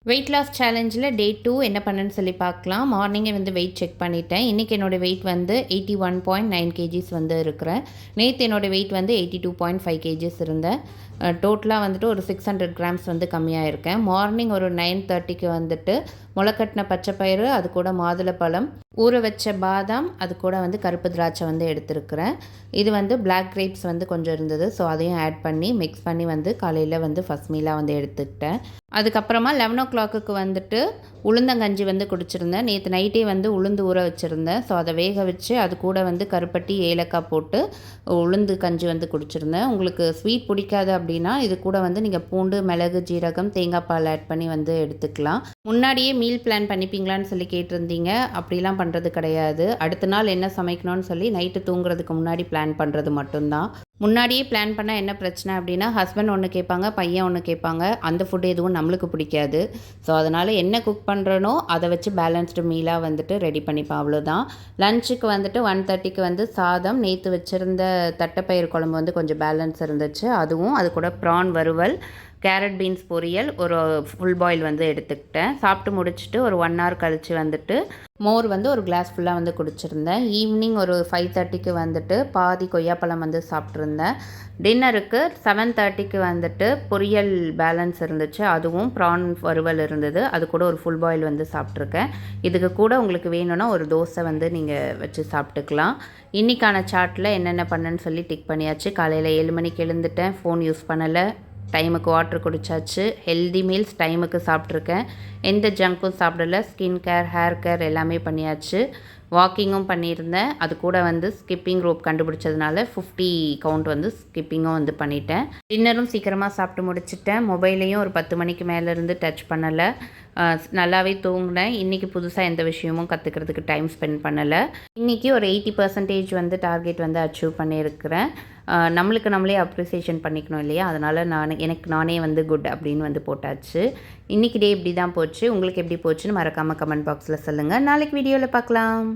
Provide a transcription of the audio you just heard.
Weight loss சேலஞ்சில் டே 2 என்ன பண்ணேன்னு சொல்லி பார்க்கலாம். மார்னிங்கே வந்து வெயிட் செக் பண்ணிட்டேன். இன்றைக்கி என்னோடய வெயிட் வந்து 81.9 கேஜிஸ் வந்து இருக்கிறேன். நேற்று என்னோடய வெயிட் வந்து 82.5 கேஜிஸ் இருந்தேன். டோட்டலாக வந்துட்டு ஒரு 600 கிராம்ஸ் வந்து கம்மியாக இருக்கேன். மார்னிங் ஒரு 9:30க்கு வந்துட்டு முளைக்கட்டின பச்சைப்பயிறு, அது கூட மாதுளப்பழம், ஊற வச்ச பாதாம், அது கூட வந்து கருப்பு திராட்சை வந்து எடுத்துருக்கிறேன். இது வந்து பிளாக் கிரேப்ஸ் வந்து கொஞ்சம் இருந்தது. ஸோ அதையும் ஆட் பண்ணி மிக்ஸ் பண்ணி வந்து காலையில் வந்து ஃபஸ்ட் மீலாக வந்து எடுத்துக்கிட்டேன். அதுக்கப்புறமா 11:00க்கு வந்துட்டு உளுந்தங்கஞ்சி வந்து குடிச்சிருந்தேன். நேற்று நைட்டே வந்து உளுந்து ஊற வச்சுருந்தேன். ஸோ அதை வேக வச்சு அது கூட வந்து கருப்பட்டி, ஏலக்காய் போட்டு உளுந்து கஞ்சி வந்து குடிச்சிருந்தேன். உங்களுக்கு ஸ்வீட் பிடிக்காது அப்படின்னா இது கூட வந்து நீங்கள் பூண்டு, மிளகு, ஜீரகம், தேங்காய் பால் ஆட் பண்ணி வந்து எடுத்துக்கலாம். முன்னாடியே மீல் பிளான் பண்ணிப்பீங்களான்னு சொல்லி கேட்டிருந்தீங்க. அப்படிலாம் பண்ணுறது கிடையாது. அடுத்த நாள் என்ன சமைக்கணும்னு சொல்லி நைட்டு தூங்குறதுக்கு முன்னாடி பிளான் பண்ணுறது மட்டும்தான். முன்னாடியே பிளான் பண்ணால் என்ன பிரச்சனை அப்படின்னா, ஹஸ்பண்ட் ஒன்று கேட்பாங்க, பையன் ஒன்று கேட்பாங்க. அந்த ஃபுட்டு எதுவும் நம்மளுக்கு பிடிக்காது. ஸோ அதனால் என்ன குக் பண்ணுறனோ அதை வச்சு பேலன்ஸ்டு மீலாக வந்துட்டு ரெடி பண்ணிப்பேன், அவ்வளோதான். லஞ்சுக்கு வந்துட்டு 1:30க்கு வந்து சாதம், நேற்று வச்சுருந்த தட்டைப்பயிறு குழம்பு வந்து கொஞ்சம் பேலன்ஸ் இருந்துச்சு. அதுவும் அது கூட ப்ரான் வறுவல், கேரட் பீன்ஸ் பொரியல், ஒரு ஃபுல் பாயில் வந்து எடுத்துக்கிட்டேன். சாப்பிட்டு முடிச்சுட்டு ஒரு 1 hour கழித்து வந்துட்டு மோர் வந்து ஒரு கிளாஸ் ஃபுல்லாக வந்து குடிச்சிருந்தேன். ஈவினிங் ஒரு 5:30க்கு வந்துட்டு பாதி கொய்யாப்பழம் வந்து சாப்பிட்ருந்தேன். டின்னருக்கு 7:30க்கு வந்துட்டு பொரியல் பேலன்ஸ் இருந்துச்சு. அதுவும் ப்ரான் வறுவல் இருந்தது. அது கூட ஒரு ஃபுல் பாயில் வந்து சாப்பிட்ருக்கேன். இதுக்கு கூட உங்களுக்கு வேணும்னா ஒரு தோசை வந்து நீங்கள் வச்சு சாப்பிட்டுக்கலாம். இன்றைக்கான சார்ட்டில் என்னென்ன பண்ணேன்னு சொல்லி டிக் பண்ணியாச்சு. காலையில் 7 மணிக்கு எழுந்துட்டேன். ஃபோன் யூஸ் பண்ணலை. டைமுக்கு வாட்டர் குடித்தாச்சு. ஹெல்தி மீல்ஸ் டைமுக்கு சாப்பிட்ருக்கேன். எந்த ஜங்க்கும் சாப்பிடல. ஸ்கின் கேர், ஹேர் கேர் எல்லாமே பண்ணியாச்சு. வாக்கிங்கும் பண்ணியிருந்தேன். அது கூட வந்து ஸ்கிப்பிங் ரோப் கண்டுபிடிச்சதுனால 50 கவுண்ட் வந்து ஸ்கிப்பிங்கும் வந்து பண்ணிட்டேன். டின்னரும் சீக்கிரமாக சாப்பிட்டு முடிச்சிட்டேன். மொபைலையும் ஒரு 10 மணிக்கு மேலேருந்து டச் பண்ணலை. நல்லாவே தூங்கினேன். இன்றைக்கி புதுசாக எந்த விஷயமும் கற்றுக்கிறதுக்கு டைம் ஸ்பெண்ட் பண்ணலை. இன்றைக்கி ஒரு 80% வந்து டார்கெட் வந்து அச்சீவ் பண்ணியிருக்கிறேன். நம்மளுக்கு நம்மளே அப்ரிசியேஷன் பண்ணிக்கணும் இல்லையா? அதனால் எனக்கு நானே வந்து குட் அப்படின்னு வந்து போட்டாச்சு. இன்றைக்கி டே இப்படி தான் போச்சு. உங்களுக்கு எப்படி போச்சுன்னு மறக்காமல் கமெண்ட் பாக்ஸில் சொல்லுங்கள். நாளைக்கு வீடியோவில் பார்க்கலாம்.